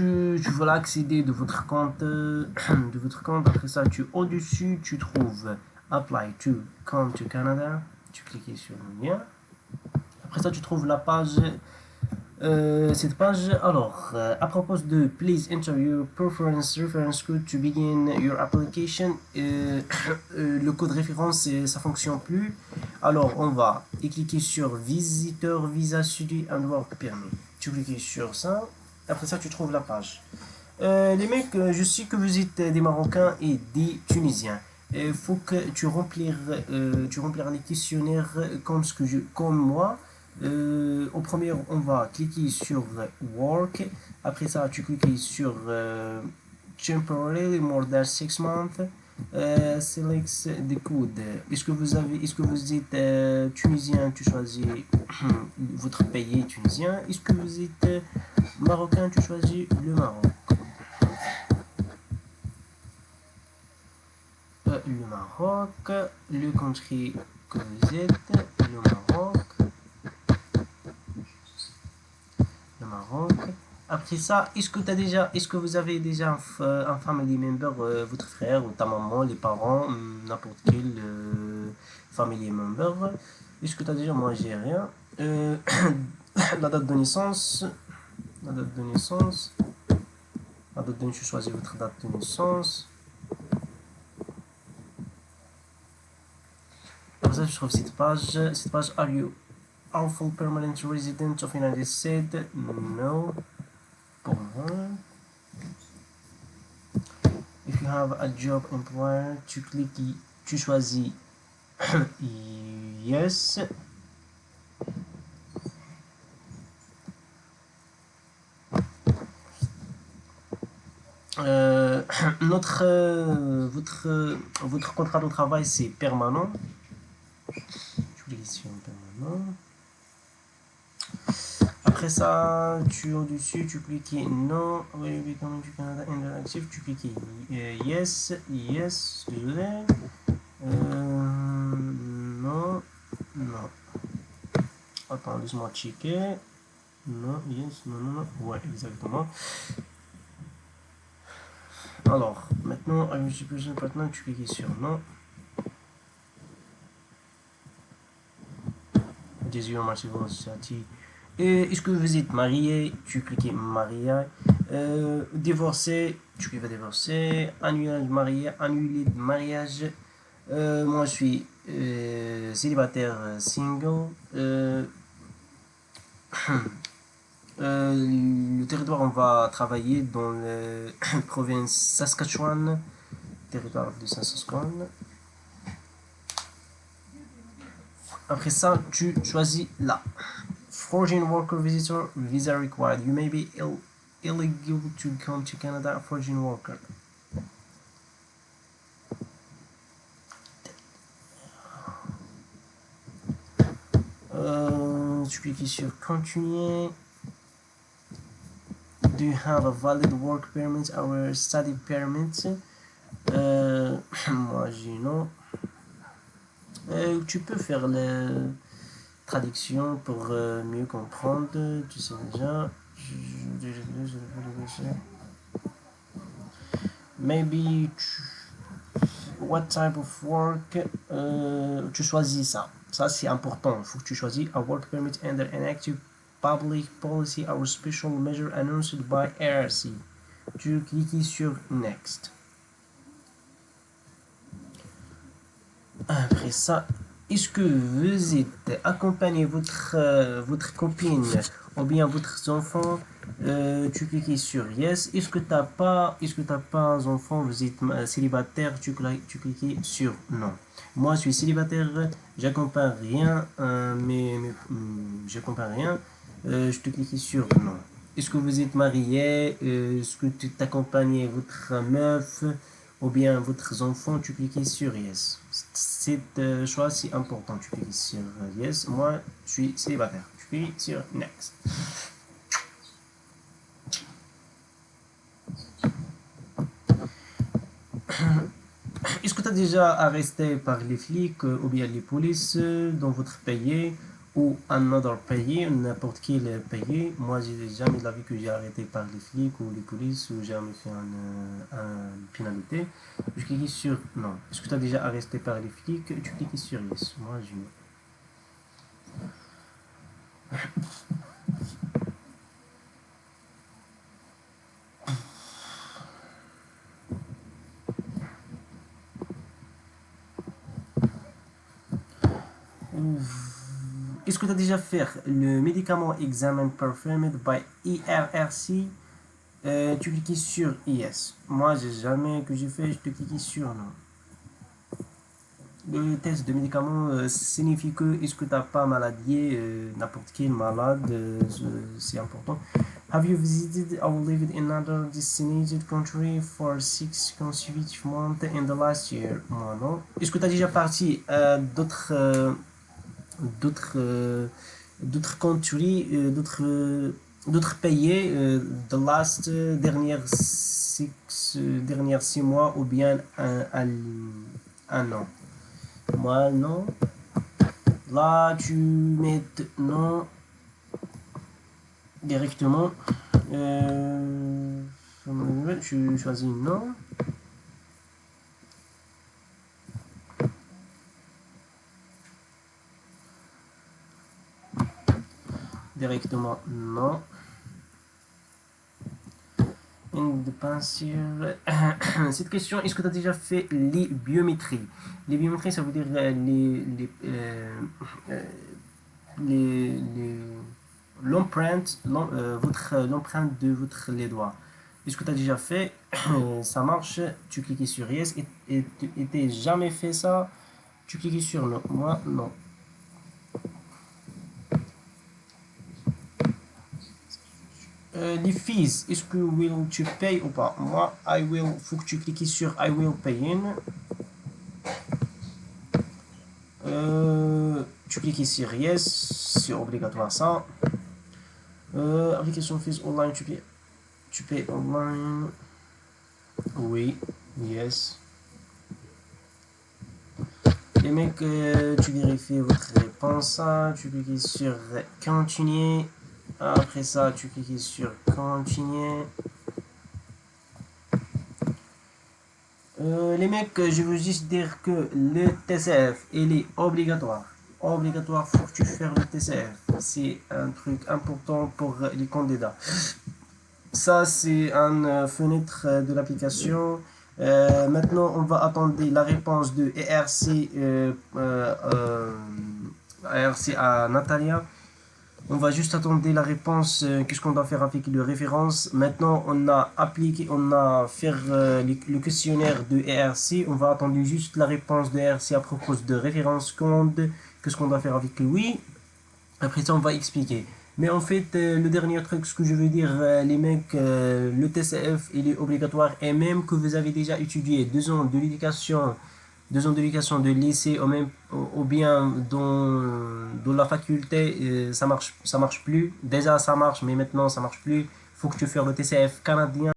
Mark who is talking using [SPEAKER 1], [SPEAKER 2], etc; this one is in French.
[SPEAKER 1] tu veux accéder de votre compte, après ça, au-dessus, tu trouves Apply to Come to Canada. Tu cliques sur le lien. Après ça, tu trouves la page. Cette page, alors, à propos de Please enter your preference reference code to begin your application, le code référence, ça fonctionne plus. Alors, on va cliquer sur Visitor Visa Study and Work Permit. Tu cliques sur ça. Après ça, tu trouves la page. Les mecs, je sais que vous êtes des Marocains et des Tunisiens. Il faut que tu remplir les questionnaires comme moi. Au premier, on va cliquer sur Work. Après ça, tu cliques sur Temporarily more than 6 months. Select the code. Est-ce que vous êtes tunisien, tu choisis votre pays tunisien. Est-ce que vous êtes marocain, tu choisis le Maroc. Le Maroc, le country que vous êtes, le Maroc. Après ça, est-ce que vous avez déjà un family member, votre frère ou ta maman, les parents, n'importe quel family member? Est-ce que tu as déjà, moi j'ai rien. La date de naissance, tu choisis votre date de naissance. Après ça, je trouve cette page, are you a full permanent resident of United States? No. Pour moi. If you have a job employer, tu choisis yes. Votre contrat de travail c'est permanent. Tu cliques sur permanent. Après ça, au-dessus, tu cliques non. Will be coming to Canada interactive. Tu cliques yes, désolé. Non. Attends, laisse-moi checker. Non, yes, non. Ouais, exactement. Alors, maintenant, tu cliques sur non. Est-ce que vous êtes marié? Tu cliques marié. Divorcé, tu cliques divorcé. Annuler de mariage. Moi, je suis célibataire single. Le territoire, on va travailler dans la province Saskatchewan. Territoire de Saskatchewan. Après ça, tu choisis là. Foreign worker visitor visa required. You may be illegal to come to Canada. Foreign worker. Tu cliques sur continuer. Do you have a valid work permit or study permit? Moi j'ai non. Tu peux faire la traduction pour mieux comprendre. Tu sais déjà. Maybe what type of work? Tu choisis ça. Ça c'est important. Il faut que tu choisis a work permit under an active public policy or special measure announced by ARC. Tu cliques sur next. Après ça, est-ce que vous êtes accompagné votre copine ou bien votre enfant? Tu cliques sur yes. Est-ce que t'as pas un enfant, vous êtes célibataire? Tu cliques sur non. Moi, je suis célibataire, j'accompagne rien, j'accompagne rien. Je te clique sur non. Est-ce que vous êtes marié? Est-ce que tu t'accompagnes votre meuf ou bien votre enfant? Tu cliques sur yes. Cet choix c'est important. Tu cliques sur yes. Moi, je suis célibataire. Tu cliques sur next. Est-ce que tu as déjà arrêté par les flics ou bien les polices dans votre pays ou another pays, n'importe quel pays. Moi, j'ai jamais de la vie que j'ai arrêté par les flics ou les polices ou jamais fait une pénalité. Je clique sur non. Est-ce que tu as déjà arrêté par les flics? Tu cliques sur yes. Moi, je Est-ce que tu as déjà fait le médicament examen performed by ERRC? Tu cliques sur yes. Moi, j'ai jamais que j'ai fait, je te clique sur non. Le test de médicament signifie que est-ce que tu n'as pas maladie, n'importe quelle malade, c'est important. Have you visited or lived in another designated country for 6 consecutive months in the last year? Moi non. Est-ce que tu as déjà parti d'autres countries, d'autres pays, the last dernières 6 mois ou bien un an? Moi, non. Là, tu mets non directement. Je choisis non. Directement non. Cette question, est-ce que tu as déjà fait les biométries? Les biométries, ça veut dire l'empreinte l'empreinte de les doigts. Est-ce que tu as déjà fait? Ça marche, tu cliques sur yes et tu n'as jamais fait ça, tu cliques sur non. Moi, non. Les fees, est-ce que tu payes ou pas? Moi, I will, faut que tu cliques sur I will pay in. Tu cliques sur yes, c'est obligatoire ça. Application fees online, tu payes online. Oui, yes. Les mecs, tu vérifies votre réponse, tu cliques sur continuer. Après ça, tu cliques sur continuer. Les mecs, je veux juste dire que le TCF, il est obligatoire. Obligatoire, faut que tu fasses le TCF. C'est un truc important pour les candidats. Ça, c'est une fenêtre de l'application. Maintenant, on va attendre la réponse de ERC à Natalia. On va juste attendre la réponse. Qu'est-ce qu'on doit faire avec les références? Maintenant, on a appliqué, on a fait le questionnaire de ERC. On va attendre juste la réponse de ERC à propos de référence compte. Qu'est-ce qu'on doit faire avec lui? Après ça, on va expliquer. Mais en fait, le dernier truc, ce que je veux dire, les mecs, le TCF, il est obligatoire. Et même que vous avez déjà étudié 2 ans de l'éducation, 2 ans d'éducation de lycée, ou bien dans la faculté, ça marche plus. Déjà, ça marche, mais maintenant, ça marche plus. Faut que tu fasses le TCF canadien.